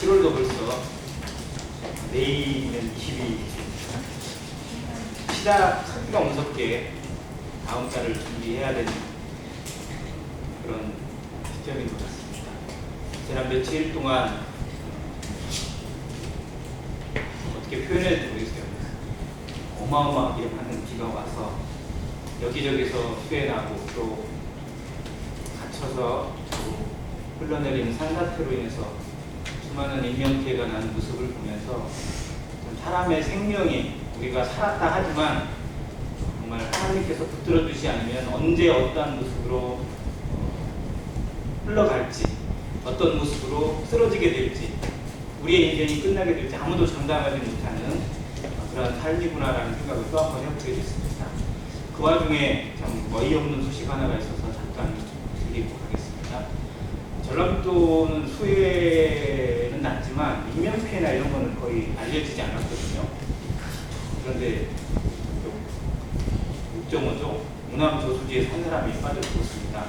7월도 벌써 내일은 20일 시작하기가 무섭게 다음 달을 준비해야 되는 그런 시점인 것 같습니다. 지난 며칠 동안 어떻게 표현해야 모르겠어요. 어마어마하게 많은 비가 와서 여기저기서 수해나고 또 갇혀서 또 흘러내리는 산사태로 인해서 수많은 인명피해가 나는 모습을 보면서 사람의 생명이 우리가 살았다 하지만 정말 하나님께서 붙들어 주지 않으면 언제 어떠한 모습으로 흘러갈지, 어떤 모습으로 쓰러지게 될지, 우리의 인생이 끝나게 될지 아무도 장담하지 못하는 그런 삶이구나라는 생각을 또 한 번 해보게 됐습니다. 그 와중에 참 어이없는 소식 하나가 있어서 잠깐 드리고 가겠습니다. 전라북도는 수해는 났지만 인명피해나 이런 거는 거의 알려지지 않았거든요. 그런데 6.5조 우남 저수지에서 한 사람이 빠져 죽었습니다.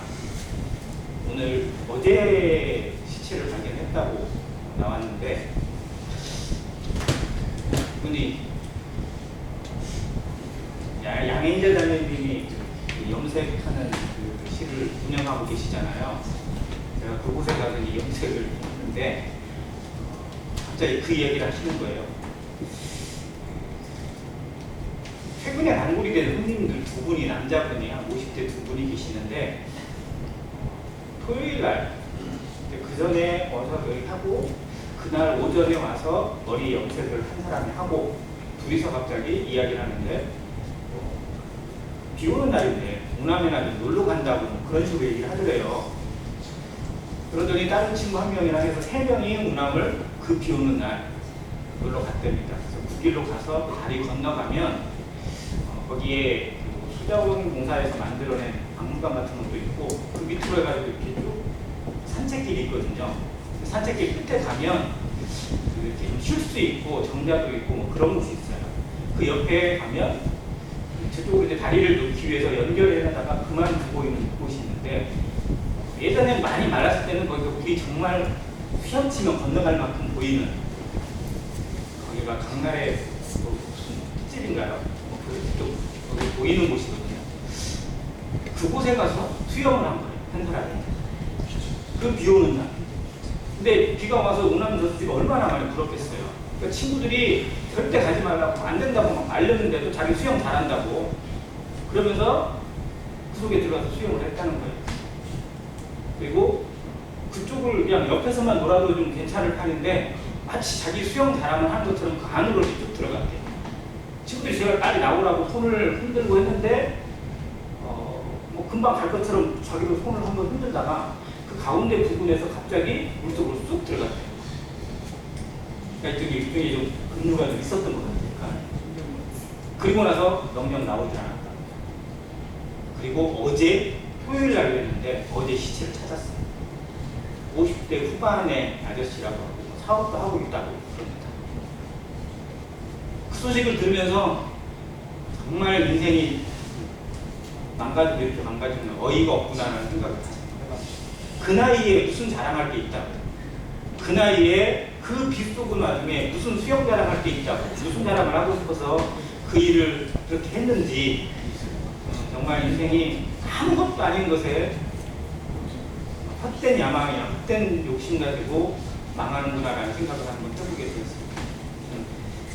오늘 어제 시체를 발견했다고 나왔는데 분이 양혜인자 자매님이 염색하는 그 실을 운영하고 계시잖아요. 제가 그곳에 가서 이 염색을 했는데 갑자기 그 얘기를 하시는 거예요. 최근에 단골이 된 손님들 두 분이 남자분이 한 50대 두 분이 계시는데 토요일날 그 전에 와서 여기 하고 그날 오전에 와서 머리 염색을 한 사람이 하고 둘이서 갑자기 이야기를 하는데 비 오는 날인데 우남이나 좀 놀러 간다고 그런 식으로 얘기를 하더래요. 그러더니 다른 친구 한 명이랑 해서 3명이 우남을 그 비 오는 날 놀러 갔답니다. 그래서 그 길로 가서 다리 건너가면 거기에 그 수자원 공사에서 만들어낸 박물관 같은 것도 있고 그 밑으로 해가지고 이렇게 쭉 산책길이 있거든요. 산책길 끝에 가면 이렇게 좀 쉴 수 있고 정자도 있고 뭐 그런 곳이 있어요. 그 옆에 가면 저쪽으로 이제 다리를 놓기 위해서 연결해다가 그만두고 있는 곳이 있는데 예전에 많이 말랐을 때는 거기가 물이 정말 휘엄치면 건너갈 만큼 보이는 거기가 강날의 무슨 집인가요? 그쪽 거기 보이는 곳이거든요. 그곳에 가서 수영을 한 거예요. 한 사람이. 그 비 오는 날. 근데 비가 와서 우남 저수지가 얼마나 많이 불었겠어요. 그러니까 친구들이 절대 가지 말라고 안 된다고 막 말렸는데도 자기 수영 잘한다고 그러면서 그 속에 들어가서 수영을 했다는 거예요. 그리고 그쪽을 그냥 옆에서만 놀아도 좀 괜찮을 판인데 마치 자기 수영 잘하면 하는 것처럼 그 안으로 쭉 들어갔대요. 친구들이 제가 빨리 나오라고 손을 흔들고 했는데 뭐 금방 갈 것처럼 자기도 손을 한번 흔들다가 그 가운데 부분에서 갑자기 물속으로 쑥 들어갔대요. 그러니까 일종의 좀 근무가 좀 있었던 것 같으니까. 그리고 나서 명령 나오지 않았다. 그리고 어제 토요일 날 했는데 어제 시체를 찾았어요. 50대 후반의 아저씨라고 하고 사업도 하고 있다고 그럽니다. 그 소식을 들으면서 정말 인생이 망가지고 이렇게 망가지면 어이가 없구나라는 생각을 해봤어요. 그 나이에 무슨 자랑할 게 있다고, 그 나이에 그 빗속은 와중에 무슨 수영 자랑할 게 있다고, 무슨 자랑을 하고 싶어서 그 일을 그렇게 했는지 정말 인생이 아무것도 아닌 것에 헛된 야망이나 헛된 욕심 가지고 망하는구나라는 생각을 한번 해보게 되었습니다.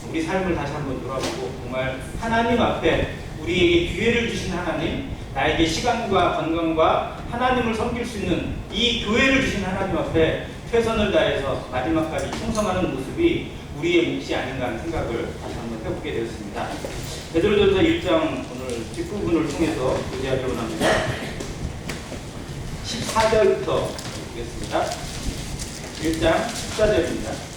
우리 삶을 다시 한번 돌아보고 정말 하나님 앞에 우리에게 기회를 주신 하나님, 나에게 시간과 건강과 하나님을 섬길 수 있는 이 교회를 주신 하나님 앞에 최선을 다해서 마지막까지 충성하는 모습이 우리의 몫이 아닌가 하는 생각을 다시 한번 해보게 되었습니다. 베드로전서 1장 오늘 뒷부분을 통해서 교제하기 원합니다. 14절부터 보겠습니다. 1장 14절입니다.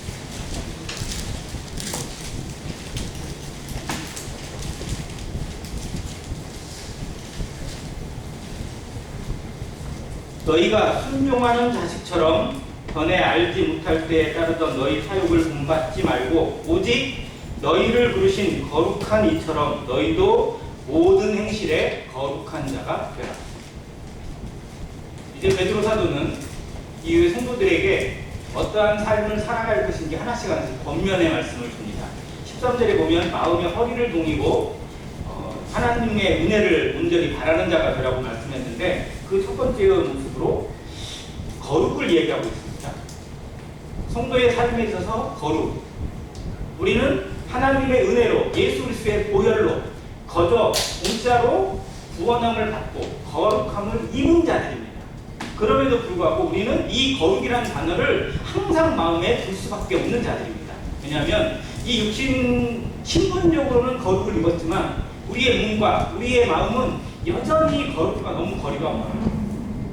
너희가 순종하는 자식처럼 전에 알지 못할 때에 따르던 너희 사욕을 본받지 말고 오직 너희를 부르신 거룩한 이처럼 너희도 모든 행실에 거룩한 자가 되라. 이제 베드로 사도는 이후에 성도들에게 어떠한 삶을 살아갈 것인지 하나씩 하나씩 권면의 말씀을 줍니다. 13절에 보면 마음의 허리를 동이고 하나님의 은혜를 온전히 바라는 자가 되라고 말씀했는데 그 첫 번째 모습으로 거룩을 얘기하고 있습니다. 성도의 삶에 있어서 거룩. 우리는 하나님의 은혜로 예수 그리스도의 보혈로 거저 공짜로 구원함을 받고 거룩함을 입은 자들입니다. 그럼에도 불구하고 우리는 이 거룩이라는 단어를 항상 마음에 둘 수밖에 없는 자들입니다. 왜냐하면 이 육신 신분적으로는 거룩을 입었지만 우리의 몸과 우리의 마음은 여전히 거룩과 너무 거리가 멀어요.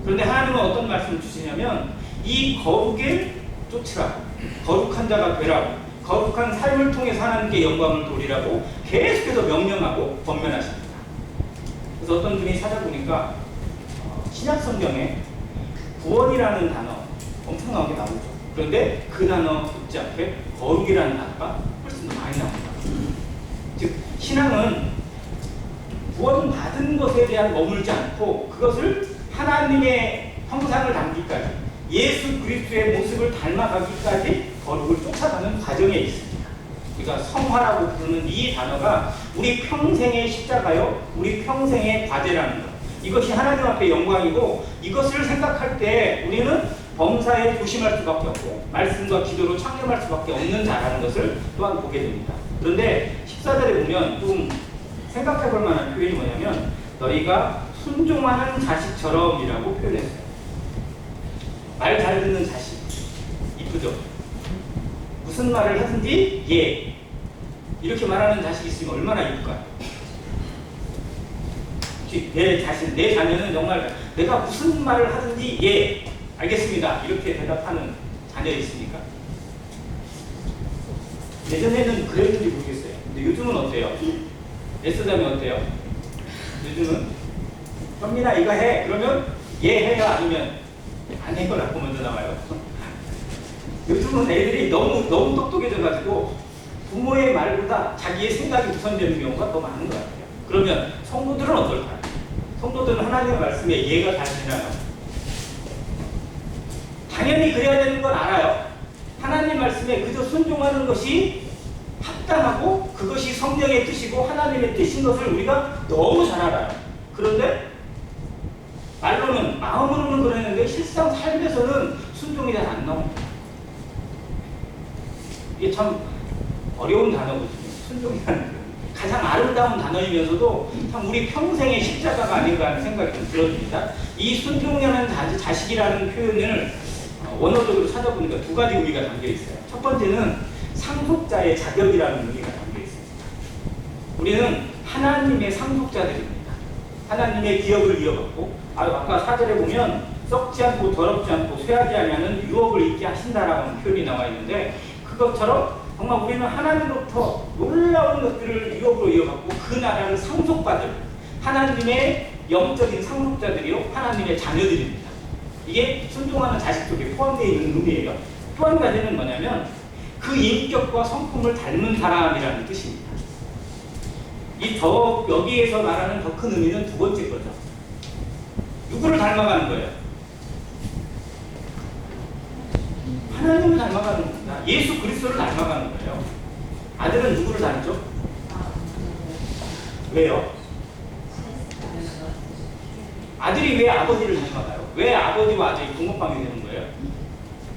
그런데 하나님은 어떤 말씀을 주시냐면 이 거룩을 쫓으라고, 거룩한 자가 되라고, 거룩한 삶을 통해서 하나님께 영광을 돌리라고 계속해서 명령하고 권면하십니다. 그래서 어떤 분이 찾아보니까 신약 성경에 구원이라는 단어 엄청나게 나오죠. 그런데 그 단어 못지않게 거룩이라는 단어가 훨씬 더 많이 나옵니다. 즉 신앙은 구원 받은 것에 대한 머물지 않고 그것을 하나님의 형상을 담기까지 예수 그리스도의 모습을 닮아가기까지 거룩을 쫓아가는 과정에 있습니다. 우리가 성화라고 부르는 이 단어가 우리 평생의 십자가요, 우리 평생의 과제라는 것. 이것이 하나님 앞에 영광이고 이것을 생각할 때 우리는 범사에 조심할 수밖에 없고 말씀과 기도로 창념할 수밖에 없는 자라는 것을 또한 보게 됩니다. 그런데 14절에 보면 좀 생각해 볼 만한 표현이 뭐냐면 너희가 순종하는 자식처럼 이라고 표현했어요. 말 잘 듣는 자식. 이쁘죠? 무슨 말을 하든지 예. 이렇게 말하는 자식이 있으면 얼마나 이쁠까요? 내 자신, 내 자녀는 정말 내가 무슨 말을 하든지 예, 알겠습니다. 이렇게 대답하는 자녀 있습니까? 예전에는 그랬는지 모르겠어요. 근데 요즘은 어때요? 애쓰자면 어때요? 요즘은 현민아 이거 해. 그러면 예 해요. 아니면 안 해요라고 먼저 나와요. 요즘은 애들이 너무 똑똑해져가지고 부모의 말보다 자기의 생각이 우선되는 경우가 더 많은 것 같아요. 그러면 성도들은 어떨까요? 성도들은 하나님의 말씀에 이해가 잘 되나요? 당연히 그래야 되는 건 알아요. 하나님 말씀에 그저 순종하는 것이 합당하고 그것이 성령의 뜻이고 하나님의 뜻인 것을 우리가 너무 잘 알아요. 그런데 말로는, 마음으로는 그러는데 실상 삶에서는 순종이 잘 안 나옵니다. 이게 참 어려운 단어거든요. 순종이라는 게. 가장 아름다운 단어이면서도 참 우리 평생의 십자가가 아닌가 하는 생각이 좀 들어집니다. 이 순종이라는 자식이라는 표현을 원어적으로 찾아보니까 두 가지 의미가 담겨 있어요. 첫 번째는 상속자의 자격이라는 의미가 담겨 있습니다. 우리는 하나님의 상속자들입니다. 하나님의 기업을 이어받고 아까 4절에 보면 썩지 않고 더럽지 않고 쇠하지 아니하는 유업을 잊게 하신다라는 표현이 나와 있는데 그것처럼 정말 우리는 하나님으로부터 놀라운 것들을 유업으로 이어받고 그 나라를 상속받을 하나님의 영적인 상속자들이요 하나님의 자녀들입니다. 이게 순종하는 자식 속에 포함되어 있는 의미예요. 또 한 가지는 뭐냐면 그 인격과 성품을 닮은 사람이라는 뜻입니다. 여기에서 말하는 더 큰 의미는 두 번째 거죠. 누구를 닮아가는 거예요? 하나님을 닮아가는 겁니다. 예수 그리스도를 닮아가는 거예요. 아들은 누구를 닮죠? 왜요? 아들이 왜 아버지를 닮아가요? 왜 아버지와 아들이 동업방이 되는 거예요?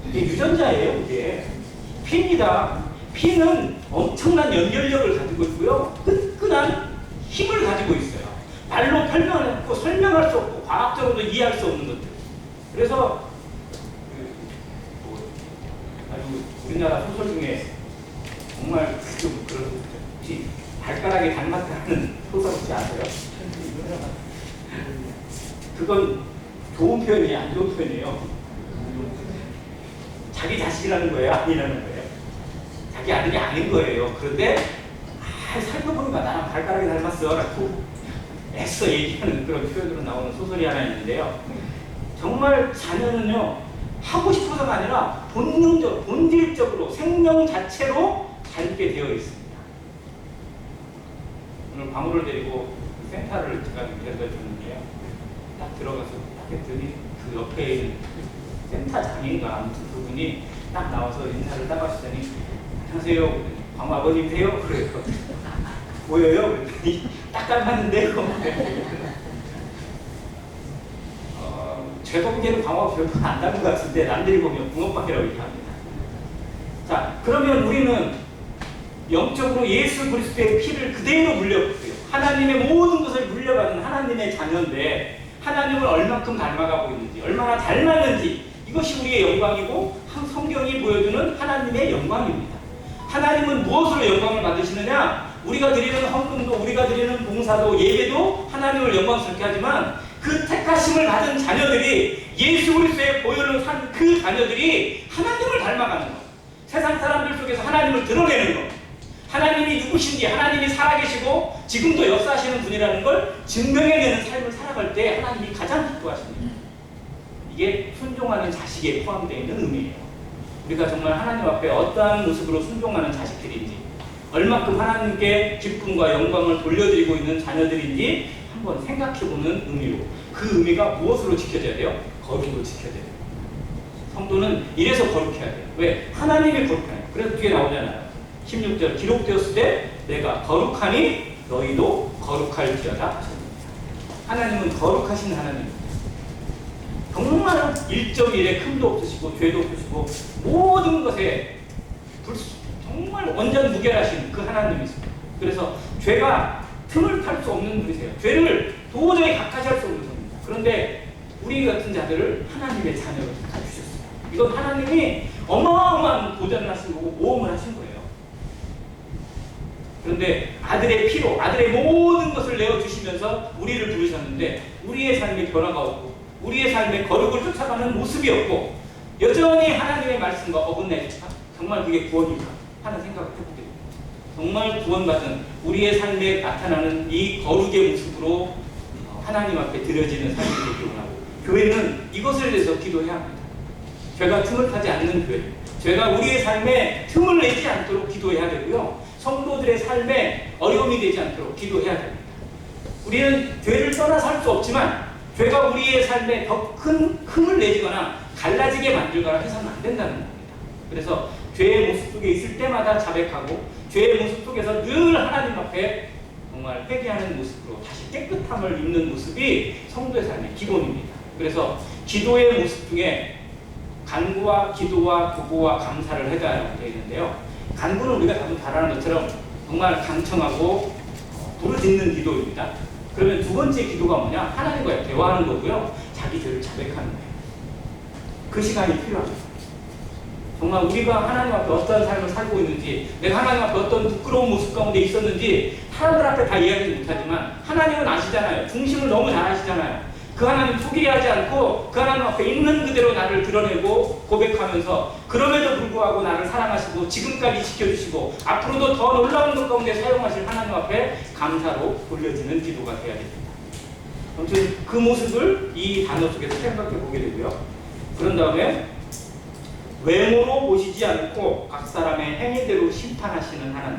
이게 유전자예요. 이게 피입니다. 피는 엄청난 연결력을 가지고 있고요. 끈끈한 힘을 가지고 있어요. 말로 설명할 수 없고 과학적으로도 이해할 수 없는 것들. 그래서 우리나라 소설 중에 정말 좀 그런 혹시 발가락이 닮았다는 소설 혹시 아세요? 그건 좋은 표현이에요, 안 좋은 표현이에요? 자기 자식이라는 거예요, 아니라는 거예요? 자기 아들이 아닌 거예요. 그런데 살펴보니까 나랑 발가락이 닮았어 라고 애써 얘기하는 그런 표현으로 나오는 소설이 하나 있는데요. 정말 자녀는요 하고 싶어서가 아니라 본질적으로 생명 자체로 닮게 되어 있습니다. 오늘 방울을 데리고 센터를 제가 데려다 줬는데요. 딱 들어가서 딱 했더니 그 옆에 있는 센터장인가 아무튼 그분이 딱 나와서 인사를 딱 하시더니 안녕하세요. 그랬더니 광호 아버님이세요? 그래요. 보여요? 그랬더니 딱 닮았는데요. 제가 보기에는 광호가 별로 안 닮은 것 같은데 남들이 보면 붕어빵이라고 얘기합니다. 자, 그러면 우리는 영적으로 예수 그리스도의 피를 그대로 물려보고요. 하나님의 모든 것을 물려받은 하나님의 자녀인데 하나님을 얼만큼 닮아가고 있는지, 얼마나 닮았는지 이것이 우리의 영광이고 성경이 보여주는 하나님의 영광입니다. 하나님은 무엇으로 영광을 받으시느냐? 우리가 드리는 헌금도, 우리가 드리는 봉사도, 예배도 하나님을 영광스럽게 하지만 그 택하심을 받은 자녀들이, 예수 그리스도의 보혈로 산 그 자녀들이 하나님을 닮아가는 것, 세상 사람들 속에서 하나님을 드러내는 것, 하나님이 누구신지, 하나님이 살아계시고 지금도 역사하시는 분이라는 걸 증명해내는 삶을 살아갈 때 하나님이 가장 기뻐하십니다. 이게 순종하는 자식에 포함되어 있는 의미예요. 우리가 정말 하나님 앞에 어떠한 모습으로 순종하는 자식들인지, 얼마큼 하나님께 기쁨과 영광을 돌려드리고 있는 자녀들인지 한번 생각해보는 의미로, 그 의미가 무엇으로 지켜져야 돼요? 거룩으로 지켜져야 돼요. 성도는 이래서 거룩해야 돼요. 왜? 하나님이 거룩해요. 그래서 뒤에 나오잖아요. 16절 기록되었을 때 내가 거룩하니 너희도 거룩할지어다 하셨습니다. 하나님은 거룩하신 하나님입니다. 정말 1.1에 흠도 없으시고 죄도 없으시고 모든 것에 정말 완전 무결하신 그 하나님이십니다. 그래서 죄가 틈을 탈 수 없는 분이세요. 죄를 도저히 각하지 할 수 없는 분입니다. 그런데 우리 같은 자들을 하나님의 자녀로 주셨어요. 이건 하나님이 어마어마한 도전을 하신 거고 모험을 하신 거예요. 그런데 아들의 피로 아들의 모든 것을 내어주시면서 우리를 부르셨는데 우리의 삶에 변화가 없고 우리의 삶에 거룩을 쫓아가는 모습이 없고 여전히 하나님의 말씀과 어긋내니까 정말 그게 구원일까 하는 생각을 해보게 됩니다. 정말 구원받은 우리의 삶에 나타나는 이 거룩의 모습으로 하나님 앞에 드려지는 삶이 되기 원하고, 교회는 이것을 위해서 기도해야 합니다. 죄가 틈을 타지 않는 교회, 죄가 우리의 삶에 틈을 내지 않도록 기도해야 되고요. 성도들의 삶에 어려움이 되지 않도록 기도해야 됩니다. 우리는 죄를 떠나 살 수 없지만 죄가 우리의 삶에 더 큰 흠을 내지거나 갈라지게 만들거나 해서는 안 된다는 겁니다. 그래서 죄의 모습 속에 있을 때마다 자백하고 죄의 모습 속에서 늘 하나님 앞에 정말 회개하는 모습으로 다시 깨끗함을 입는 모습이 성도의 삶의 기본입니다. 그래서 기도의 모습 중에 간구와 기도와 도구와 감사를 해야 되어 있는데요. 간구는 우리가 다들 잘 아는 것처럼 정말 강청하고 부르짖는 기도입니다. 그러면 두 번째 기도가 뭐냐? 하나님과의 대화하는 거고요. 자기 죄를 자백하는 거예요. 그 시간이 필요합니다. 정말 우리가 하나님 앞에 어떤 삶을 살고 있는지, 내가 하나님 앞에 어떤 부끄러운 모습 가운데 있었는지 사람들 앞에 다 이야기를 못하지만 하나님은 아시잖아요. 중심을 너무 잘 아시잖아요. 그 하나님 소개하지 않고 그 하나님 앞에 있는 그대로 나를 드러내고 고백하면서 그럼에도 불구하고 나를 사랑하시고 지금까지 지켜주시고 앞으로도 더 놀라운 것 가운데 사용하실 하나님 앞에 감사로 돌려지는 기도가 되어야 됩니다. 아무튼 그 모습을 이 단어 속에서 생각해 보게 되고요. 그런 다음에 외모로 보시지 않고 각 사람의 행위대로 심판하시는 하나님.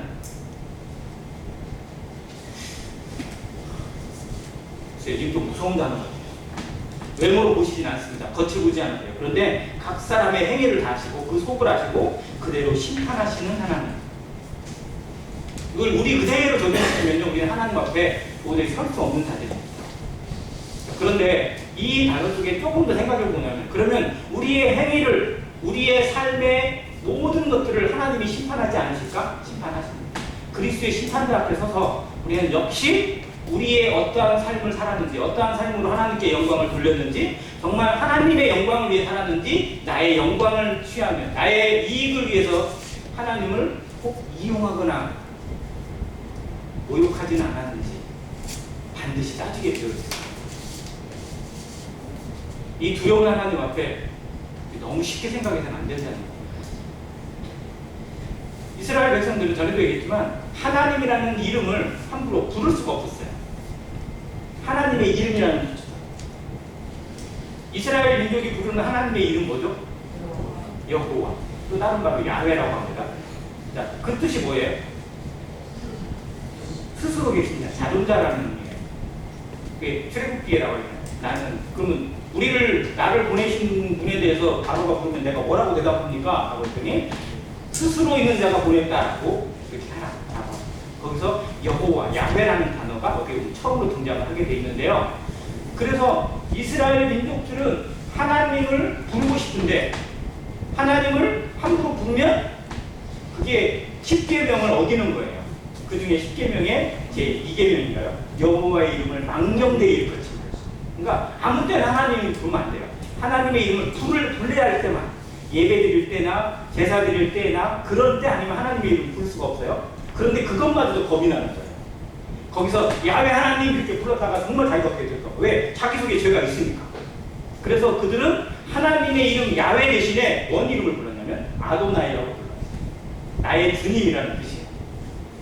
이게 좀 무서운 단어 같아요. 외모로 보시진 않습니다. 겉을 보지 않아요. 그런데 각 사람의 행위를 다 아시고 그 속을 아시고 그대로 심판하시는 하나님. 이걸 우리 그대로 적용시키면요, 우리는 하나님 앞에 도저히 설 수 없는 자들입니다. 그런데 이 단어 속에 조금 더 생각해 보면, 그러면 우리의 행위를, 우리의 삶의 모든 것들을 하나님이 심판하지 않으실까? 심판하십니다. 그리스도의 심판대 앞에 서서 우리는 역시 우리의 어떠한 삶을 살았는지, 어떠한 삶으로 하나님께 영광을 돌렸는지, 정말 하나님의 영광을 위해 살았는지, 나의 영광을 취하며 나의 이익을 위해서 하나님을 꼭 이용하거나 모욕하지는 않았는지 반드시 따지게 되어 있습니다. 이 두려운 하나님 앞에 너무 쉽게 생각해서는 안 된다는 겁니다. 이스라엘 백성들은 전에도 얘기했지만 하나님이라는 이름을 함부로 부를 수가 없었어요. 하나님의 이름이라는 것이죠. 이스라엘 민족이 부르는 하나님의 이름 뭐죠? 여호와. 또 다른 말로 야훼라고 합니다. 자, 그 뜻이 뭐예요? 스스로 계신 자, 자존자라는 의미예요. 그게 출애굽기에 나와 있는, 나는, 그러면 나를 보내신 분에 대해서 바로가 부르면 내가 뭐라고 대답합니까? 하고 했더니 스스로 있는 자가 보냈다라고 이렇게 하라고. 거기서 여호와, 야훼라는 단어가 여기 처음으로 등장을 하게 돼 있는데요. 그래서 이스라엘 민족들은 하나님을 부르고 싶은데 하나님을 함부로 부르면 그게 10계명을 어기는 거예요. 그 중에 10계명의 제 2계명인가요? 여호와의 이름을 망령되이 일컫지. 그러니까 아무 때나 하나님을 부르면 안 돼요. 하나님의 이름을 불러야 할 때만, 예배 드릴 때나 제사 드릴 때나 그런 때 아니면 하나님의 이름을 부를 수가 없어요. 그런데 그것마저도 겁이 나는 거예요. 거기서 야훼 하나님 이렇게 불렀다가 정말 자기가 어떻게 될까? 왜? 자기 속에 죄가 있으니까. 그래서 그들은 하나님의 이름 야훼 대신에 뭔 이름을 불렀냐면 아도나이라고 불러요. 나의 주님이라는 뜻이에요.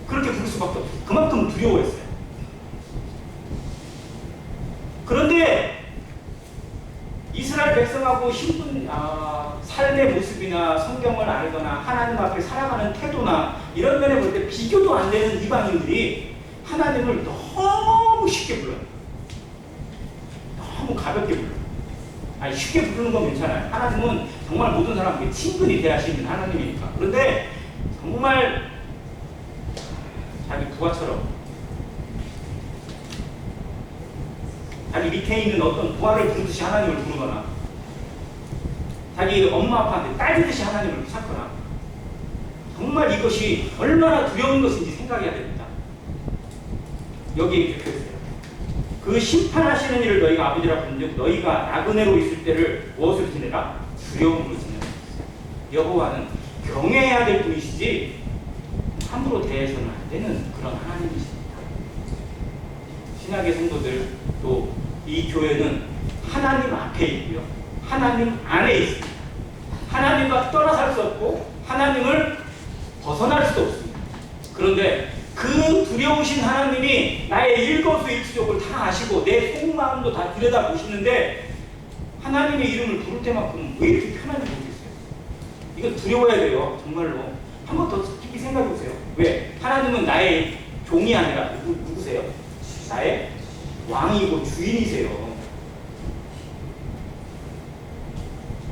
그렇게 부를 수밖에 없어요. 그만큼 두려워했어요. 그런데 이스라엘 백성하고 삶의 모습이나 성경을 알거나 하나님 앞에 살아가는 태도나 이런 면에 볼 때 비교도 안 되는 이방인들이 하나님을 너무 쉽게 불러요. 너무 가볍게 불러요. 아니, 쉽게 부르는 건 괜찮아요. 하나님은 정말 모든 사람에게 친근히 대하시는 하나님이니까. 그런데 정말 자기 부하처럼 자기 밑에 있는 어떤 부하를 부르듯이 하나님을 부르거나 자기 엄마 아빠한테 딸리듯이 하나님을 찾거나 정말 이것이 얼마나 두려운 것인지 생각해야 됩니다. 여기에 적혀있어요. 그 심판하시는 일을 너희가 아버지라 부른즉 너희가 나그네로 있을 때를 무엇으로 지내라? 두려움으로 지내라. 여호와는 경외해야 될 분이시지 함부로 대해서는 안 되는 그런 하나님이십니다. 신약의 성도들 또 이 교회는 하나님 앞에 있고요. 하나님 안에 있습니다. 하나님과 떠나 살 수 없고 하나님을 벗어날 수도 없습니다. 그런데 그 두려우신 하나님이 나의 일거수일투족을 다 아시고 내 속마음도 다 들여다보시는데 하나님의 이름을 부를 때만큼 왜 이렇게 편한지 모르겠어요. 이거 두려워야 돼요. 정말로. 한 번 더 깊이 생각해 보세요. 왜? 하나님은 나의 종이 아니라 누구세요? 나의 왕이고 주인이세요.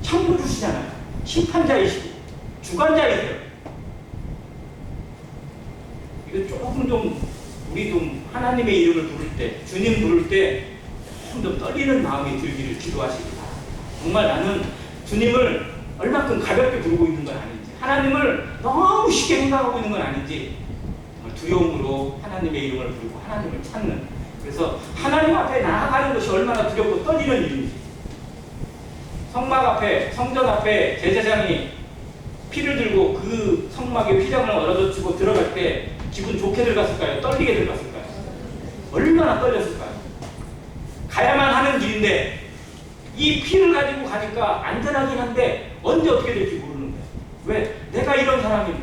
창조주시잖아요. 심판자이시고 주관자이세요. 이거 조금 우리 좀 하나님의 이름을 부를 때, 주님 부를 때 좀 떨리는 마음이 들기를 기도하시기 바랍니다. 정말 나는 주님을 얼마큼 가볍게 부르고 있는 건 아닌지, 하나님을 너무 쉽게 생각하고 있는 건 아닌지 정말 두려움으로 하나님의 이름을 부르고 하나님을 찾는, 그래서 하나님 앞에 나아가는 것이 얼마나 두렵고 떨리는 일인지, 성막 앞에, 성전 앞에 제사장이 피를 들고 그 성막에 휘장을 얻어주고 들어갈 때 기분 좋게 들어갔을까요? 떨리게 들어갔을까요? 얼마나 떨렸을까요? 가야만 하는 길인데 이 피를 가지고 가니까 안전하긴 한데 언제 어떻게 될지 모르는 거예요. 왜? 내가 이런 사람인데,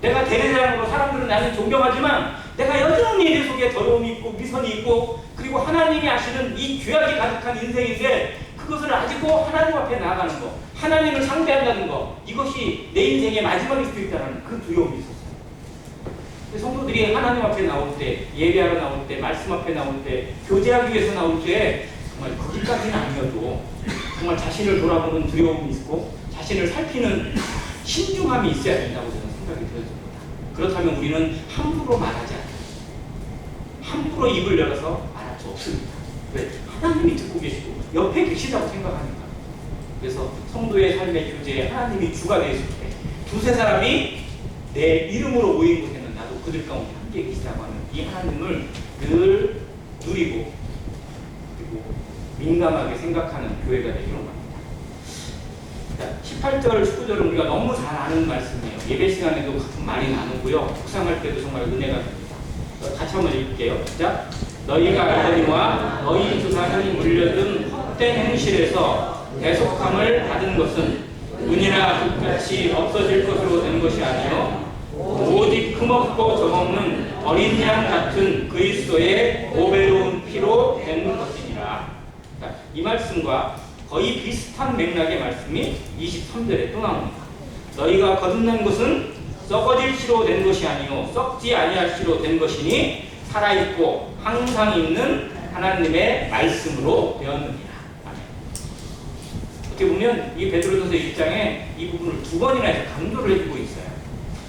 내가 대제사장으로 사람들은 나는 존경하지만 내가 여전히 내 속에 더러움이 있고 미선이 있고 그리고 하나님이 아시는 이 죄악이 가득한 인생인데 그것을 아직도 하나님 앞에 나아가는 거, 하나님을 상대한다는 거, 이것이 내 인생의 마지막일 수도 있다는 그 두려움이 있었어요. 성도들이 하나님 앞에 나올 때, 예배하러 나올 때, 말씀 앞에 나올 때, 교제하기 위해서 나올 때 정말 거기까지는 아니어도 정말 자신을 돌아보는 두려움이 있고 자신을 살피는 신중함이 있어야 된다고 저는 생각이 들어집니다. 그렇다면 우리는 함부로 말하지 않아요. 함부로 입을 열어서 말할 수 없습니다. 왜? 하나님이 듣고 계시고 옆에 계시다고 생각하니까. 그래서 성도의 삶의 교제에 하나님이 주가 되었을 때 두세 사람이 내 이름으로 모인 곳에는 나도 그들 가운데 함께 계시다고 하는 이 하나님을 늘 누리고 그리고 민감하게 생각하는 교회가 되기로 합니다. 18절, 19절은 우리가 너무 잘 아는 말씀이에요. 예배 시간에도 가끔 많이 나누고요. 묵상할 때도 정말 은혜가 됩니다. 같이 한번 읽을게요. 시작. 너희가 알거니와 너희 조상이 물려든 헛된 행실에서 대속함을 받은 것은 은이나 금같이 없어질 것으로 된 것이 아니요 오직 흠없고 점없는 어린 양 같은 그리스도의 보배로운 피로 된 것이니라. 이 말씀과 거의 비슷한 맥락의 말씀이 23절에 또 나옵니다. 너희가 거듭난 것은 썩어질 씨로 된 것이 아니요 썩지 아니할 씨로 된 것이니 살아있고 항상 있는 하나님의 말씀으로 되었느니라. 아멘. 어떻게 보면 이 베드로전서 1장에 이 부분을 두 번이나 해서 강조를 해주고 있어요.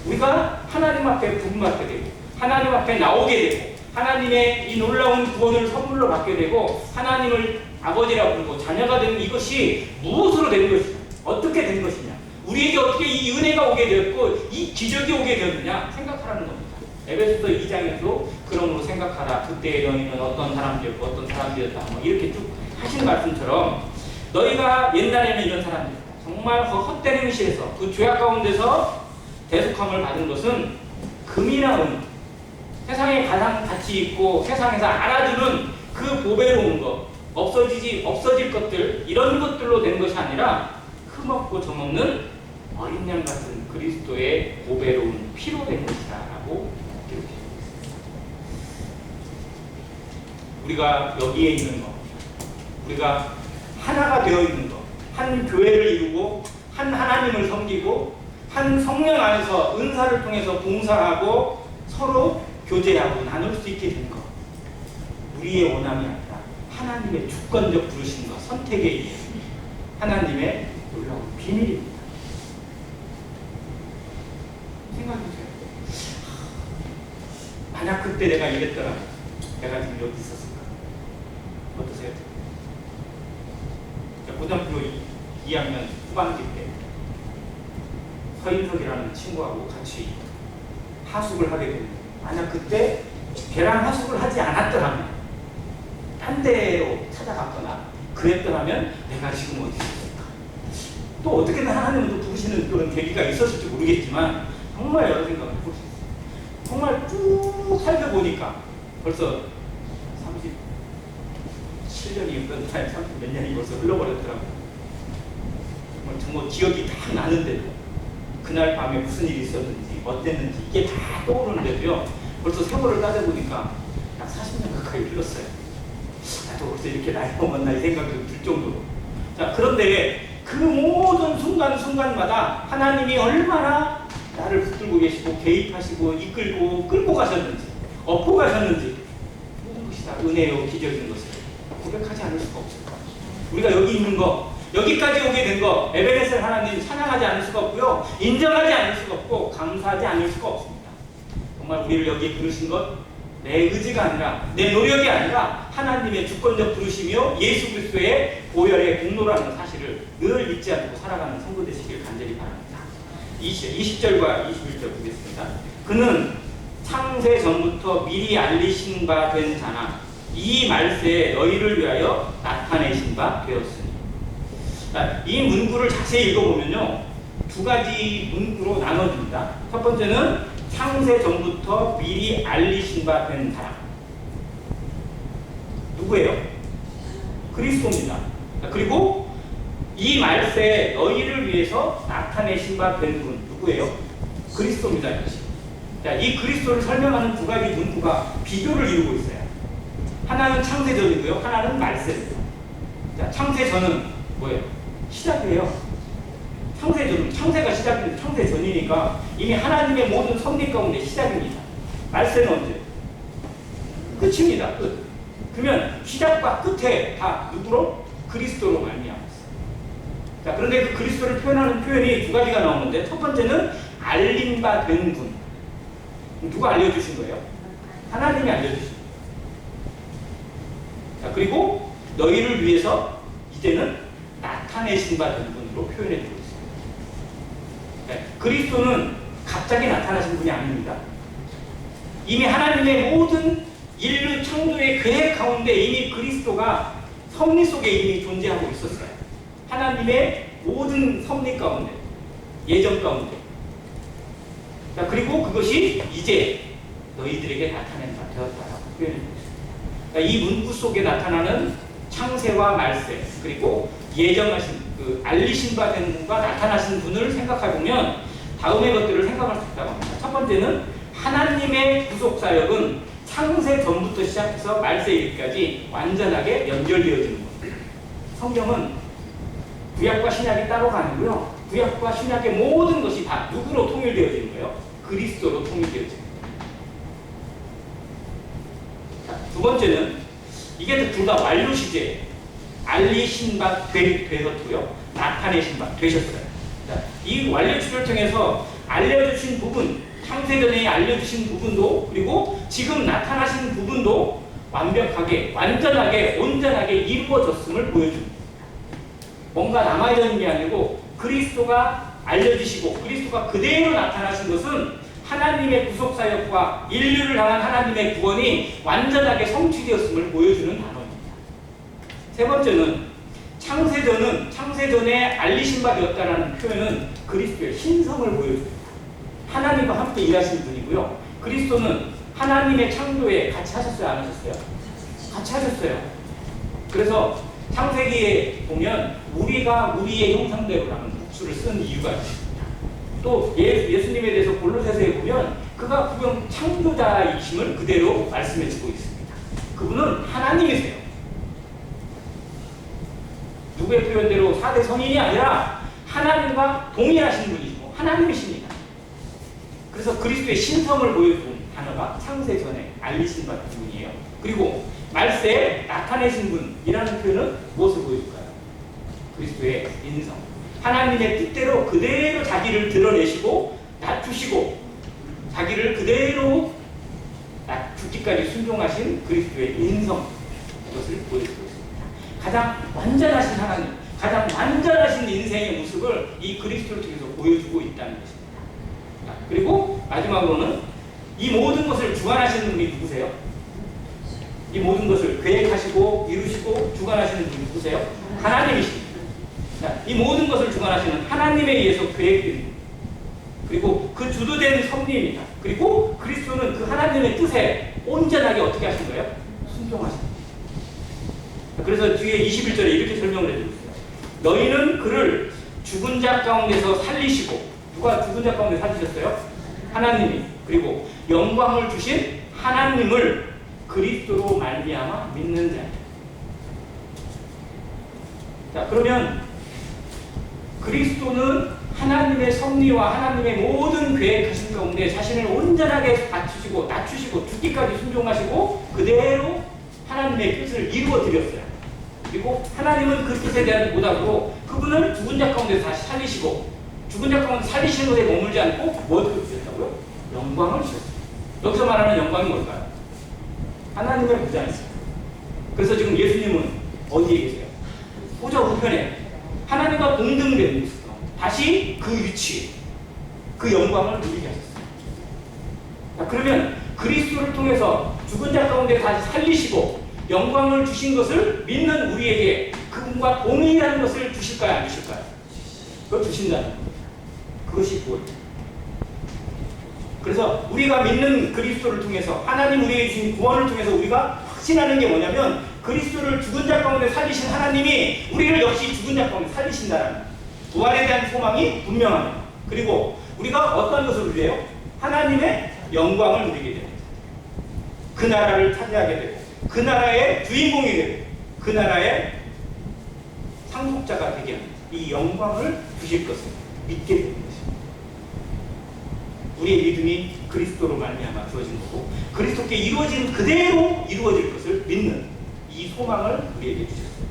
우리가 하나님 앞에 부름받게 되고 하나님 앞에 나오게 되고 하나님의 이 놀라운 구원을 선물로 받게 되고 하나님을 아버지라 부르고 자녀가 되는 이것이 무엇으로 된 것이냐, 어떻게 된 것이냐, 우리에게 어떻게 이 은혜가 오게 되었고 이 기적이 오게 되었느냐 생각하라는 겁니다. 에베소서 2장에도 그러므로 생각하라. 그때의 너희는 어떤 사람들이었고 어떤 사람들이었다. 뭐 이렇게 쭉 하시는 말씀처럼 너희가 옛날에는 이런 사람들이었다. 정말 그 헛된 행실에서 그 죄악 가운데서 대속함을 받은 것은 금이나 은, 세상에 가장 가치 있고 세상에서 알아주는 그 보배로운 것, 없어질 것들, 이런 것들로 된 것이 아니라 흠없고 정없는 어린 양 같은 그리스도의 보배로운 피로 된 것이다 라고 기록해 있습니다. 우리가 여기에 있는 것, 우리가 하나가 되어 있는 것, 한 교회를 이루고 한 하나님을 섬기고 한 성령 안에서 은사를 통해서 봉사하고 서로 교제하고 나눌 수 있게 된 것, 우리의 원함이 아니라 하나님의 주권적 부르심과 선택에 의해 하나님의 놀라운 비밀입니다. 생각해보세요. 만약 그때 내가 이랬더라, 내가 지금 여기 있었을까? 어떠세요? 고등학교 2학년 후반기 때 서인석이라는 친구하고 같이 하숙을 하게 됩니다. 만약 그때 걔랑 하숙을 하지 않았더라면, 딴 데로 찾아갔거나 그랬더라면 내가 지금 어디 있을까? 또 어떻게든 하나님은 또 부르시는 그런 계기가 있었을지 모르겠지만 정말 여러 생각을 해볼 수 있어요. 정말 쭉 살펴보니까 벌써 37년이었던 30몇 년이 벌써 흘러버렸더라고요. 정말 기억이 다 나는데도 그날 밤에 무슨 일이 있었는지 어땠는지 이게 다 떠오르는데도요, 벌써 세월을 따져보니까 약 40년 가까이 흘렀어요. 나도 벌써 이렇게 나이 먹었나 이 생각도 들 정도로. 자, 그런데 그 모든 순간순간마다 하나님이 얼마나 나를 붙들고 계시고 개입하시고 이끌고 끌고 가셨는지, 업고 가셨는지, 모든 것이 다 은혜요 기적인 것을 고백하지 않을 수가 없을 거예요. 우리가 여기 있는 거, 여기까지 오게 된 거, 에베네셀 하나님 찬양하지 않을 수가 없고요, 인정하지 않을 수가 없고 감사하지 않을 수가 없습니다. 정말 우리를 여기에 부르신 것, 내 의지가 아니라 내 노력이 아니라 하나님의 주권적 부르심이요 예수 그리스도의 보혈의 공로라는 사실을 늘 잊지 않고 살아가는 성도 되시길 간절히 바랍니다. 20절과 21절 보겠습니다. 그는 창세 전부터 미리 알리신 바 된 자나 이 말세에 너희를 위하여 나타내신 바 되었으니. 이 문구를 자세히 읽어보면요, 두 가지 문구로 나눠집니다. 첫 번째는 창세 전부터 미리 알리신 바 된 사람. 누구예요? 그리스도입니다. 그리고 이 말세에 너희를 위해서 나타내신 바 된 분. 누구예요? 그리스도입니다. 자, 이 그리스도를 설명하는 두 가지 문구가 비교를 이루고 있어요. 하나는 창세전이고요, 하나는 말세입니다. 자, 창세전은 뭐예요? 시작이에요. 창세전은 창세가 시작인데 창세전이니까 이미 하나님의 모든 섭리 가운데 시작입니다. 말세는 언제? 끝입니다. 끝. 그러면 시작과 끝에 다 누구로? 그리스도로 말미암았어요. 자, 그런데 그 그리스도를 표현하는 표현이 두 가지가 나오는데, 첫 번째는 알린 바 된 분. 누가 알려주신 거예요? 하나님이 알려주신 거예요. 자, 그리고 너희를 위해서 이제는 나타내신 바 된 분으로 표현해 주고 있습니다. 네, 그리스도는 갑자기 나타나신 분이 아닙니다. 이미 하나님의 모든 인류 창조의 계획 가운데 이미 그리스도가 섭리 속에 이미 존재하고 있었어요. 하나님의 모든 섭리 가운데, 예정 가운데. 자, 그리고 그것이 이제 너희들에게 나타낸 바 되었다라고 표현해 주셨습니다. 그러니까 이 문구 속에 나타나는 창세와 말세, 그리고 예정하신 그 알리신 바 된 분과 나타나신 분을 생각해 보면 다음의 것들을 생각할 수 있다고 합니다. 첫 번째는 하나님의 구속 사역은 창세 전부터 시작해서 말세 이르기까지 완전하게 연결되어지는 겁니다. 성경은 구약과 신약이 따로가 아니고요, 구약과 신약의 모든 것이 다 누구로 통일되어지는 거예요? 그리스도로 통일되어지는 거예요. 자, 두 번째는 이게 둘 다 완료 시제, 알리신 바 되었고요. 나타내신 바 되셨어요. 자, 이 완료치료를 통해서 알려주신 부분, 창세전에 알려주신 부분도 그리고 지금 나타나신 부분도 완벽하게, 완전하게, 온전하게 이루어졌음을 보여줍니다. 뭔가 남아있는 게 아니고 그리스도가 알려주시고 그리스도가 그대로 나타나신 것은 하나님의 구속사역과 인류를 향한 하나님의 구원이 완전하게 성취되었음을 보여주는 단어입니다. 세 번째는 창세전에 알리신 바 되었다라는 표현은 그리스도의 신성을 보여줍니다. 하나님과 함께 일하신 분이고요. 그리스도는 하나님의 창조에 같이 하셨어요? 안 하셨어요? 같이 하셨어요. 그래서 창세기에 보면 우리가 우리의 형상대로라는 복수를 쓴 이유가 있습니다. 또 예수님에 대해서 골로새서에 보면 그가 분명 창조자이심을 그대로 말씀해 주고 있습니다. 그분은 하나님이세요. 누구의 표현대로 4대 성인이 아니라 하나님과 동일하신 분이시고 하나님이십니다. 그래서 그리스도의 신성을 보여준 단어가 창세전에 알리신 바 부분이에요. 그리고 말세에 나타내신 분이라는 표현은 무엇을 보여줄까요? 그리스도의 인성. 하나님의 뜻대로 그대로 자기를 드러내시고 낮추시고 자기를 그대로 죽기까지 순종하신 그리스도의 인성, 이것을 보여주고 있습니다. 가장 완전하신 하나님, 가장 완전하신 인생의 모습을 이 그리스도를 통해서 보여주고 있다는 것입니다. 그리고 마지막으로는 이 모든 것을 주관하시는 분이 누구세요? 이 모든 것을 계획하시고 이루시고 주관하시는 분이 누구세요? 하나님이십니다. 이 모든 것을 주관하시는 하나님에 의해서 계획된, 그리고 그 주도된 섭리입니다. 그리고 그리스도는 그 하나님의 뜻에 온전하게 어떻게 하신 거예요? 순종하신 거예요. 그래서 뒤에 21절에 이렇게 설명을 해주고 있어요. 너희는 그를 죽은 자 가운데서 살리시고, 누가 죽은 자 가운데 살리셨어요? 하나님이. 그리고 영광을 주신 하나님을 그리스도로 말미암아 믿는 자예요. 자, 그러면 그리스도는 하나님의 섭리와 하나님의 모든 계획하신 가운데 자신을 온전하게 갖추시고 낮추시고 죽기까지 순종하시고 그대로 하나님의 뜻을 이루어 드렸어요. 그리고 하나님은 그 뜻에 대한 보답으로 그분을 죽은 자 가운데 다시 살리시고, 죽은 자 가운데 살리시는 것에 머물지 않고 뭘 주셨다고요? 영광을 주셨어요. 여기서 말하는 영광이 뭘까요? 하나님의 무장이세요. 그래서 지금 예수님은 어디에 계세요? 보좌 우편에 하나님과 동등된 모습으로 다시 그 위치에 그 영광을 누리게 하셨어요. 자, 그러면 그리스도를 통해서 죽은 자 가운데 다시 살리시고 영광을 주신 것을 믿는 우리에게 그분과 동일한 것을 주실까요? 안 주실까요? 그걸 주신다는 겁니다. 그것이 구원입니다. 그래서 우리가 믿는 그리스도를 통해서 하나님 우리에게 주신 구원을 통해서 우리가 확신하는 게 뭐냐면 그리스도를 죽은 자 가운데 살리신 하나님이 우리를 역시 죽은 자 가운데 살리신다는 부활에 대한 소망이 분명합니다. 그리고 우리가 어떤 것을 누려요? 하나님의 영광을 누리게 됩니다. 그 나라를 차지하게 되고 그 나라의 주인공이 되고 그 나라의 상속자가 되게 합니다. 이 영광을 주실 것을 믿게 되는 것입니다. 우리의 믿음이 그리스도로 말미암아 주어진 거고 그리스도께 이루어진 그대로 이루어질 것을 믿는 이 소망을 우리에게 주셨습니다.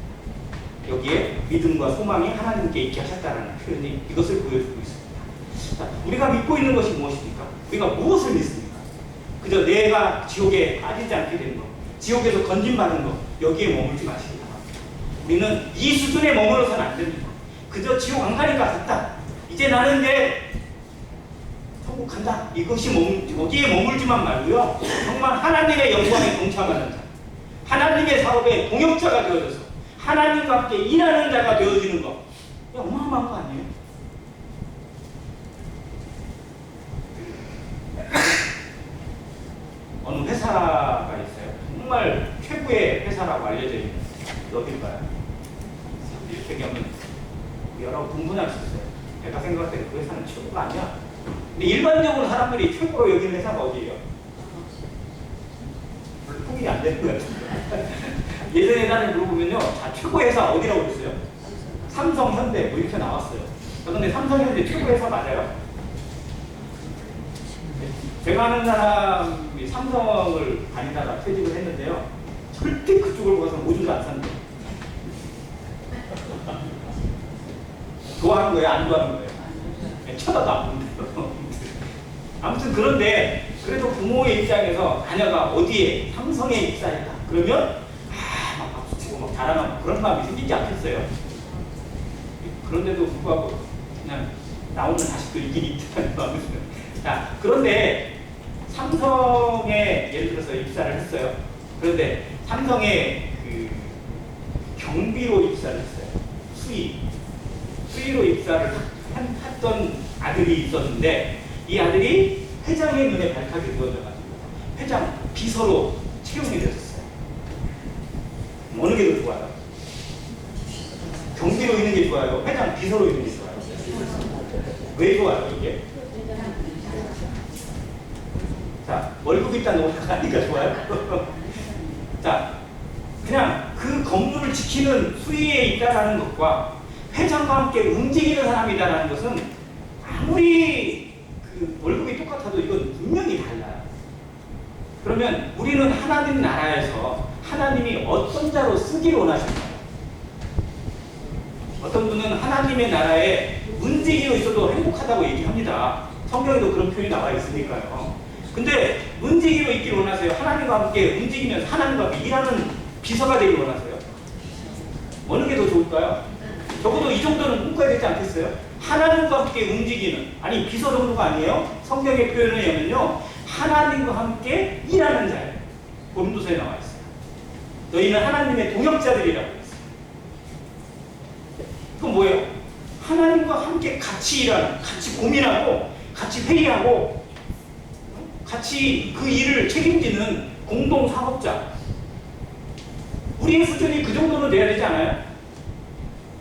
여기에 믿음과 소망이 하나님께 있게 하셨다는 표현이 이것을 보여주고 있습니다. 자, 우리가 믿고 있는 것이 무엇입니까? 우리가 무엇을 믿습니까? 그저 내가 지옥에 빠지지 않게 되는 것, 지옥에서 건진받는 것, 여기에 머물지 마시기 바랍니다. 우리는 이 수준에 머물러서는 안 됩니다. 그저 지옥 안 가니까 됐다. 이제 나는 이제 천국 간다. 이것이 여기에 머물지만 말고요. 정말 하나님의 영광에 동참하는 자, 하나님의 사업에 동역자가 되어져서 하나님과 함께 일하는 자가 되어지는 것, 어마어마한 거 아니에요? 어느 회사가 있어요. 정말 최고의 회사라고 알려져 있는 어딜까요? 이렇게 얘기하면 여러 분분할 수 있어요. 내가 생각할 때 그 회사는 최고가 아니야. 근데 일반적으로 사람들이 최고로 여기는 회사가 어디예요? 별로 통일이 안 되는 것 같은데. 예전에 나는 물어보면요, 자, 최고 회사 어디라고 그랬어요? 삼성, 현대 뭐 이렇게 나왔어요. 그런데 삼성, 현대 최고 회사 맞아요? 제가 아는 사람이 삼성을 다니다가 퇴직을 했는데요, 절대 그쪽을 가서 오줌도 안 산대요. 좋아하는 거예요? 안 좋아하는 거예요? 쳐다도 안 본대요. 아무튼 그런데 그래도 부모의 입장에서 자녀가 어디에 삼성에 입사했다 그러면 막 박수치고 막 자랑하고 그런 마음이 생기지 않겠어요? 그런데도 불구하고 그냥 나오는 자식도 있긴 있다는 마음이 들어요. 자, 그런데 삼성에 예를 들어서 입사를 했어요. 그런데 삼성에 그 경비로 입사를 했어요. 수의로 입사를 했던 아들이 있었는데 이 아들이 회장의 눈에 발칵이 되어져가지고 회장 비서로 채용이 되었어요. 어느 게 더 좋아요? 경비로 있는 게 좋아요? 회장 비서로 있는 게 좋아요? 왜 좋아요 이게? 자, 월급 일단 올라가니까 좋아요. 자, 그냥 그 건물을 지키는 수위에 있다라는 것과 회장과 함께 움직이는 사람이다라는 것은 아무리 그 월급이 똑같아도 이건 분명히 달라요. 그러면 우리는 하나님 나라에서 하나님이 어떤 자로 쓰기를 원하십니까? 어떤 분은 하나님의 나라에 문지기로 있어도 행복하다고 얘기합니다. 성경에도 그런 표현이 나와 있으니까요. 근데 문지기로 있기를 원하세요? 하나님과 함께 움직이면서 하나님과 함께 일하는 비서가 되길 원하세요? 어느 게 더 좋을까요? 적어도 이 정도는 꿈꿔야 되지 않겠어요? 하나님과 함께 움직이는, 아니 비서 정도가 아니에요? 성경의 표현을 하면요 하나님과 함께 일하는 자예요. 고린도서에 나와 있어요. 너희는 하나님의 동역자들이라고 했어요. 그건 뭐예요? 하나님과 함께 같이 일하는, 같이 고민하고 같이 회의하고 같이 그 일을 책임지는 공동 사업자. 우리의 수준이 그 정도는 돼야 되지 않아요?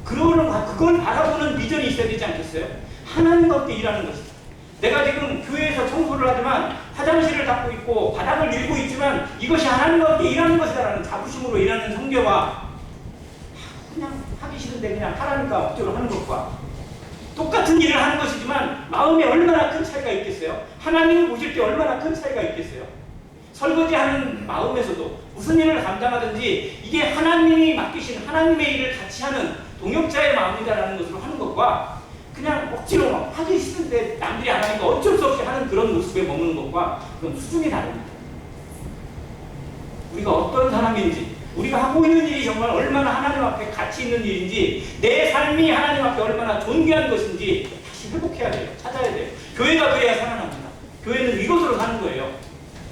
그걸 바라보는 비전이 있어야 되지 않겠어요? 하나님과 함께 일하는 것이다. 내가 지금 교회에서 청소를 하지만 화장실을 닦고 있고 바닥을 밀고 있지만 이것이 하나님과 함께 일하는 것이다라는 자부심으로 일하는 성교가 그냥 하기 싫은데 그냥 하라니까 억지로 하는 것과 똑같은 일을 하는 것이지만 마음에 얼마나 큰 차이가 있겠어요? 하나님을 보실 때 얼마나 큰 차이가 있겠어요? 설거지하는 마음에서도 무슨 일을 감당하든지 이게 하나님이 맡기신 하나님의 일을 같이 하는 동역자의 마음이다라는 것으로 하는 것과 그냥 억지로 막 하기 싫은데 남들이 안 하니까 어쩔 수 없이 하는 그런 모습에 머무는 것과 그건 수준이 다릅니다. 우리가 어떤 사람인지, 우리가 하고 있는 일이 정말 얼마나 하나님 앞에 가치 있는 일인지, 내 삶이 하나님 앞에 얼마나 존귀한 것인지 다시 회복해야 돼요. 찾아야 돼요. 교회가 그래야 살아납니다. 교회는 이곳으로 사는 거예요.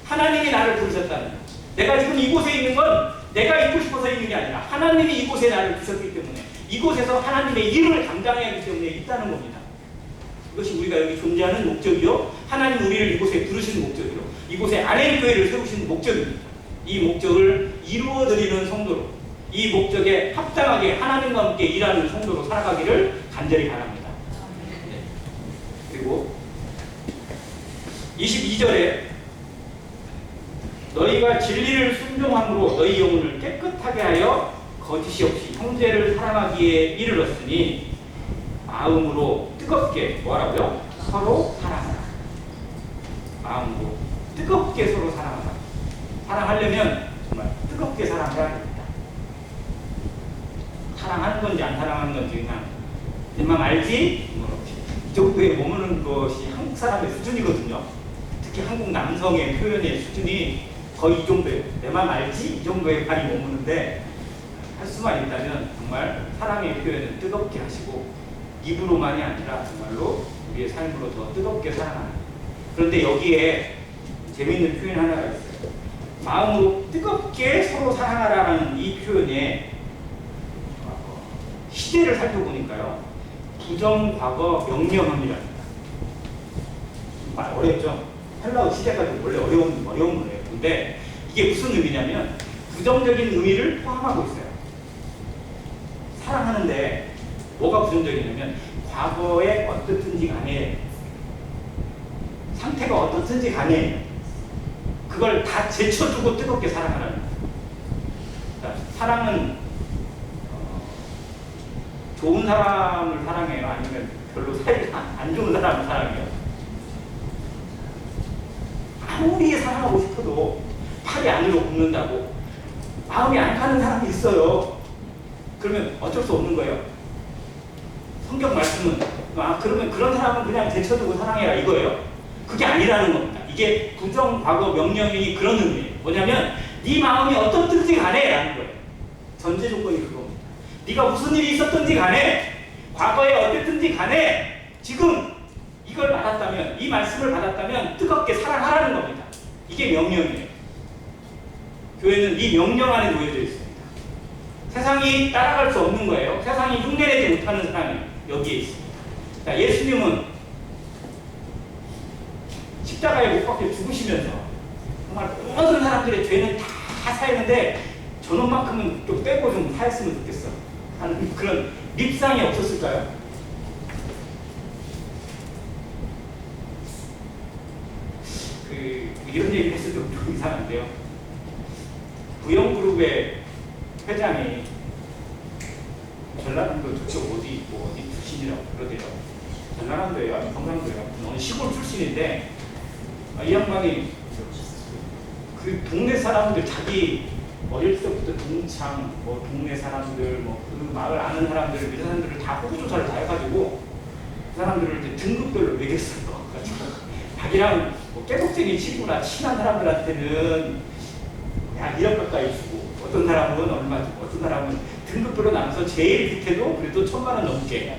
하나님이 나를 부르셨다는 거예요. 내가 지금 이곳에 있는 건 내가 있고 싶어서 있는 게 아니라 하나님이 이곳에 나를 두셨기 때문에 이곳에서 하나님의 일을 감당해야 하기 때문에 있다는 겁니다. 이것이 우리가 여기 존재하는 목적이요, 하나님 우리를 이곳에 부르신 목적이요, 이곳에 아멘 교회를 세우신 목적입니다. 이 목적을 이루어드리는 성도로, 이 목적에 합당하게 하나님과 함께 일하는 성도로 살아가기를 간절히 바랍니다. 네. 그리고 22절에 너희가 진리를 순종함으로 너희 영혼을 깨끗하게 하여 거짓이 없이 형제를 사랑하기에 이르렀으니 마음으로 뜨겁게 뭐라고요? 서로 사랑하라. 마음으로 뜨겁게 서로 사랑하라. 사랑하려면 정말 뜨겁게 사랑해야 됩니다. 사랑하는 건지 안 사랑하는 건지 그냥 내 맘 알지? 이 정도에 머무는 것이 한국 사람의 수준이거든요. 특히 한국 남성의 표현의 수준이 거의 이 정도예요. 내 맘 알지? 이 정도에 많이 머무는데 할 수만 있다면 정말 사랑의 표현은 뜨겁게 하시고 입으로만이 아니라 정말로 우리의 삶으로 더 뜨겁게 사랑하는. 그런데 여기에 재미있는 표현 하나가 있어요. 마음으로 뜨겁게 서로 사랑하라는 이 표현에 시제를 살펴보니까요, 부정, 과거, 명령형이랍니다. 말 어렵죠? 헬라어 시제까지 원래 어려운 거예요. 근데 이게 무슨 의미냐면 부정적인 의미를 포함하고 있어요. 사랑하는데 뭐가 부정적이냐면 과거에 어떻든지 간에 상태가 어떻든지 간에 그걸 다 제쳐두고 뜨겁게 사랑하라는 거예요. 그러니까 사랑은 좋은 사람을 사랑해요? 아니면 별로 사이가 안 좋은 사람을 사랑해요? 아무리 사랑하고 싶어도 팔이 안으로 굽는다고 마음이 안 가는 사람이 있어요. 그러면 어쩔 수 없는 거예요. 성경 말씀은 그러면 그런 사람은 그냥 제쳐두고 사랑해라 이거예요. 그게 아니라는 겁니다. 이게 부정 과거 명령이 그런 의미예요. 뭐냐면 네 마음이 어떻든지 간에 라는 거예요. 전제 조건이 그겁니다. 네가 무슨 일이 있었든지 간에 과거에 어땠든지 간에 지금 이걸 받았다면, 이 말씀을 받았다면 뜨겁게 사랑하라는 겁니다. 이게 명령이에요. 교회는 이 명령 안에 놓여져 있습니다. 세상이 따라갈 수 없는 거예요. 세상이 흉내내지 못하는 사람이 여기에 있습니다. 자, 예수님은 십자가에 못 박혀 죽으시면서 정말 모든 사람들의 죄는 다 사했는데 저놈만큼은 좀 빼고 좀 사했으면 좋겠어 하는 그런 밉상이 없었을까요? 이런 얘기를 했을 때 좀 이상한데요. 부영그룹의 회장이 전라남도 저쪽 어디 출신이라고 그러대요. 전라남도예요, 경상도예요. 어느 시골 출신인데 이 양반이 그 동네 사람들 자기 어릴 때부터 동창, 동네 사람들, 그 마을 아는 사람들, 그 사람들을 다 호구조사를 다 해가지고 그 사람들을 이제 등급별로 매겼어요. 자기랑 깨독쟁이 친구나 친한 사람들한테는 야 1억 가까이 주고 어떤 사람은 얼마 주고 어떤 사람은 등급별로 나눠서 제일 밑에도 그래도 1,000만 원 넘게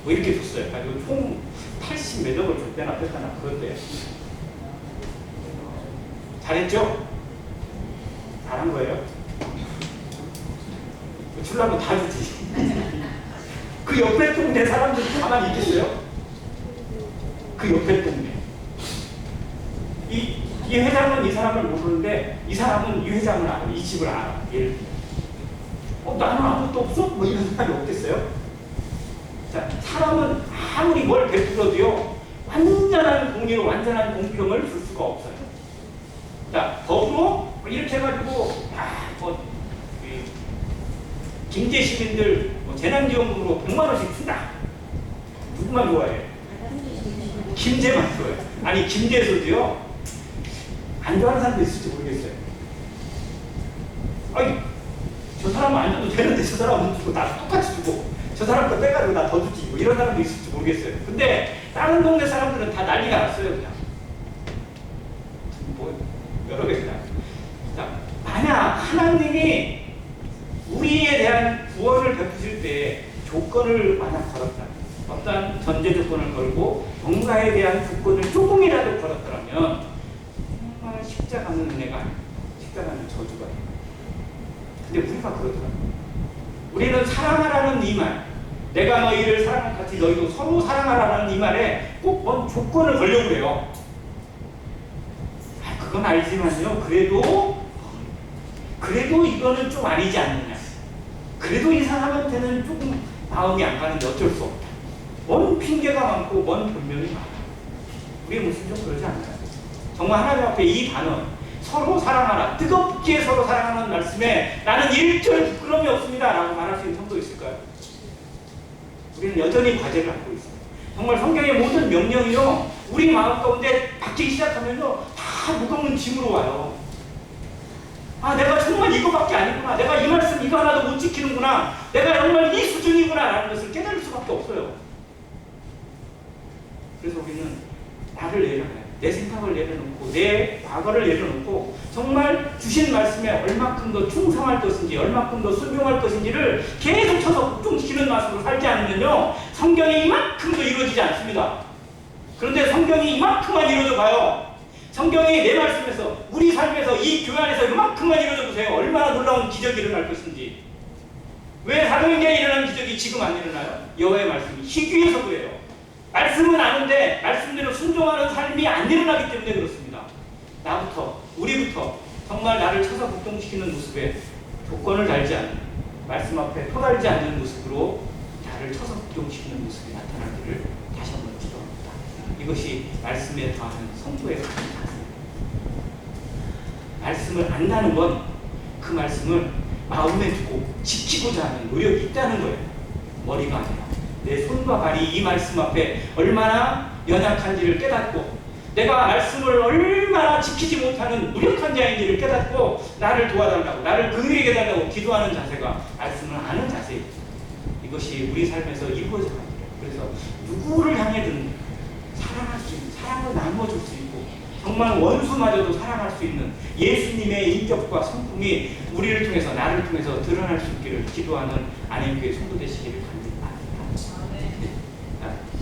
이렇게 줬어요. 그래가지고 총 80 매덕을 줬대나 뺐다나 그런데 잘했죠? 잘한 거예요? 주려면 다 주지. 그 옆에 동네 사람들이 가만히 있겠어요? 그 옆에 동네. 이 회장은 이 사람을 모르는데 이 사람은 이 회장을 알아. 이 집을 알아. 예를 들어. 나는 아무것도 없어? 이런 사람이 없겠어요? 자, 사람은 아무리 뭘 베풀어도요, 완전한 공의로 완전한 공평을 줄 수가 없어요. 자, 법으로 이렇게 해가지고, 김제 시민들 재난지원금으로 100만 원씩 준다. 누구만 좋아해? 김제만 좋아해. 아니, 김제에서도요, 안 좋아하는 사람도 있을지 모르겠어요. 아니, 저 사람은 안 줘도 되는데 저 사람은 주고 나 똑같이 주고 저 사람 거 빼가지고 나 더 주지 이런 사람도 있을지 모르겠어요. 근데 다른 동네 사람들은 다 난리가 났어요. 그냥 여러 개다. 자, 만약 하나님이 우리에 대한 구원을 베푸실 때 조건을 만약 걸었다, 어떤 전제 조건을 걸고 뭔가에 대한 조건을 조금이라도 걸었더라면 정말 십자가는 은혜가 아니에요. 십자가는 저주가 아니에요. 근데 우리가 그러더라고요. 우리는 사랑하라는 이 말, 내가 너희를 사랑할 같이 너희도 서로 사랑하라는 이 말에 꼭 뭔 조건을 걸려고 그래요. 그건 알지만요, 그래도 이거는 좀 아니지 않느냐. 그래도 이 사람한테는 조금 마음이 안 가는데 어쩔 수 없다. 뭔 핑계가 많고 뭔 변명이 많아. 우리의 모습이 좀 그러지 않나요? 정말 하나님 앞에 이 단어 서로 사랑하라, 뜨겁게 서로 사랑하는 말씀에 나는 일절 부끄러움이 없습니다 라고 말할 수 있는 성도 있을까요? 우리는 여전히 과제를 갖고 있어요. 정말 성경의 모든 명령이요, 우리 마음 가운데 박히기 시작하면요 다 무거운 짐으로 와요. 내가 정말 이거밖에 아니구나, 내가 이 말씀 이거 하나도 못 지키는구나, 내가 정말 이 수준이구나 라는 것을 깨달을 수밖에 없어요. 그래서 우리는 나를 내려놔요. 내 생각을 내려놓고 내 과거를 내려놓고 정말 주신 말씀에 얼마큼 더 충성할 것인지 얼마큼 더 순종할 것인지를 계속 쳐서 복종시키는 말씀으로 살지 않으면요 성경이 이만큼도 이루어지지 않습니다. 그런데 성경이 이만큼만 이루어져 봐요. 성경이 내 말씀에서 우리 삶에서 이 교회 안에서 이만큼만 이루어져 보세요. 얼마나 놀라운 기적이 일어날 것인지. 왜 사도행전에 일어난 기적이 지금 안 일어나요? 여호와의 말씀이 희귀해서 그래요. 말씀은 아는데 말씀대로 순종하는 삶이 안 일어나기 때문에 그렇습니다. 나부터, 우리부터 정말 나를 쳐서 복종시키는 모습에 조건을 달지 않는, 말씀 앞에 토달지 않는 모습으로 나를 쳐서 복종시키는 모습이 나타나기를 다시 한번 기도합니다. 이것이 말씀에 더하는 성도의 삶입니다. 말씀을 안다는 건 그 말씀을 마음에 두고 지키고자 하는 노력이 있다는 거예요. 머리가 아니라 내 손과 발이 이 말씀 앞에 얼마나 연약한지를 깨닫고 내가 말씀을 얼마나 지키지 못하는 무력한 자인지를 깨닫고 나를 도와달라고, 나를 긍휼히 여겨달라고 기도하는 자세가 말씀을 아는 자세입니다. 이것이 우리 삶에서 이루어져야 돼요. 통해서 누구를 향해든 사랑할 수 있는, 사랑을 나눠줄 수 있고 정말 원수마저도 사랑할 수 있는 예수님의 인격과 성품이 우리를 통해서, 나를 통해서 드러날 수 있기를 기도하는 안양교회 성도 되시기를 간절히 바랍니다.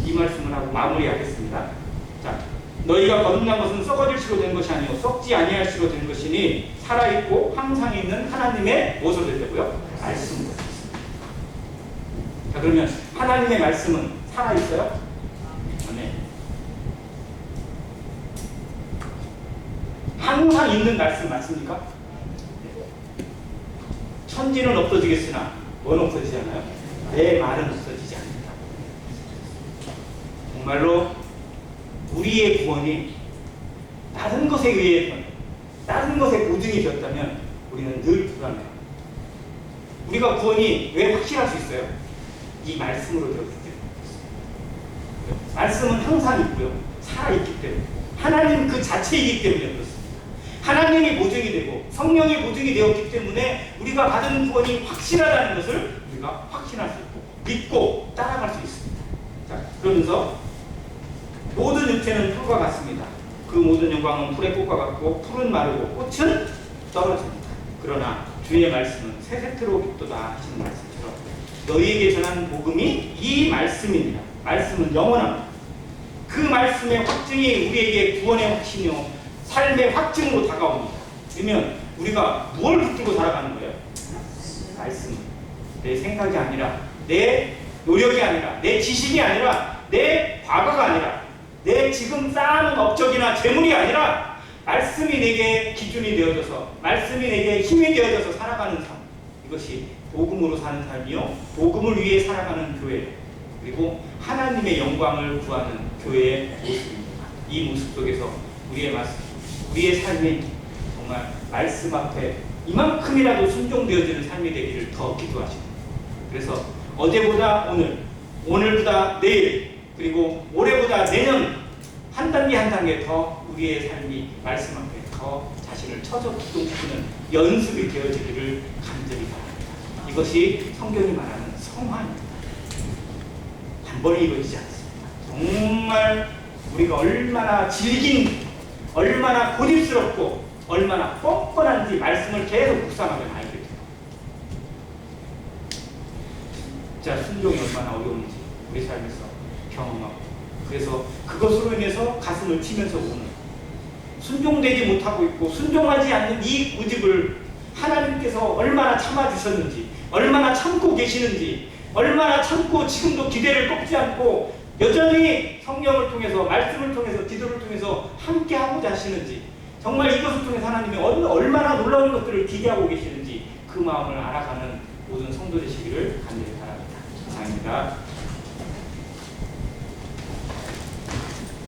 이 말씀을 하고 마무리하겠습니다. 자, 너희가 거듭난 것은 썩어질 시로 된 것이 아니요 썩지 아니할 시로 된 것이니 살아있고 항상 있는 하나님의 무엇으로 되려고요? 말씀으로. 자, 그러면 하나님의 말씀은 살아있어요? 네. 항상 있는 말씀 맞습니까? 네. 천지는 없어지겠으나 뭐는 없어지지 않아요? 내 말은 없어지지 않는다. 정말로 우리의 구원이 다른 것에 의해서, 다른 것에 보증이 되었다면 우리는 늘 불안해요. 우리가 구원이 왜 확실할 수 있어요? 이 말씀으로 되었기 때문에. 말씀은 항상 있고요, 살아있기 때문에, 하나님 그 자체이기 때문에 그렇습니다. 하나님이 보증이 되고 성령이 보증이 되었기 때문에 우리가 받은 구원이 확실하다는 것을 우리가 확신할 수 있고 믿고 따라갈 수 있습니다. 자, 그러면서 모든 육체는 풀과 같습니다. 그 모든 영광은 풀의 꽃과 같고 풀은 마르고 꽃은 떨어집니다. 그러나 주의 말씀은 새새트로 깃도다 하시는 말씀처럼 너희에게 전한 복음이 이 말씀입니다. 말씀은 영원합니다. 그 말씀의 확증이 우리에게 구원의 확신이요 삶의 확증으로 다가옵니다. 그러면 우리가 무엇을 붙들고 살아가는 거예요? 말씀. 내 생각이 아니라, 내 노력이 아니라, 내 지식이 아니라, 내 과거가 아니라, 내 지금 쌓아놓은 업적이나 재물이 아니라 말씀이 내게 기준이 되어져서, 말씀이 내게 힘이 되어져서 살아가는 삶. 이것이 복음으로 사는 삶이요 복음을 위해 살아가는 교회, 그리고 하나님의 영광을 구하는 교회의 모습입니다. 이 모습 속에서 우리의 삶이 정말 말씀 앞에 이만큼이라도 순종되어지는 삶이 되기를 더 기도하십니다. 그래서 어제보다 오늘, 오늘보다 내일, 그리고 올해보다 내년 한 단계 한 단계 더 우리의 삶이 말씀 앞에 더 자신을 처져 기도시키는 연습이 되어지기를 간절히 바랍니다. 이것이 성경이 말하는 성화입니다. 한 번에 이루어지지 않습니다. 정말 우리가 얼마나 질긴, 얼마나 고집스럽고 얼마나 뻔뻔한지 말씀을 계속 묵상하면 알게 돼요. 진짜 순종이 얼마나 어려운지 우리 삶에서 경험하고, 그래서 그것으로 인해서 가슴을 치면서 우는, 순종되지 못하고 있고 순종하지 않는 이 고집을 하나님께서 얼마나 참아주셨는지, 얼마나 참고 계시는지, 얼마나 참고 지금도 기대를 꺾지 않고 여전히 성령을 통해서, 말씀을 통해서, 기도를 통해서 함께 하고자 하시는지, 정말 이것을 통해서 하나님이 얼마나 놀라운 것들을 기대하고 계시는지 그 마음을 알아가는 모든 성도 되시기를 간절히 바랍니다. 감사합니다.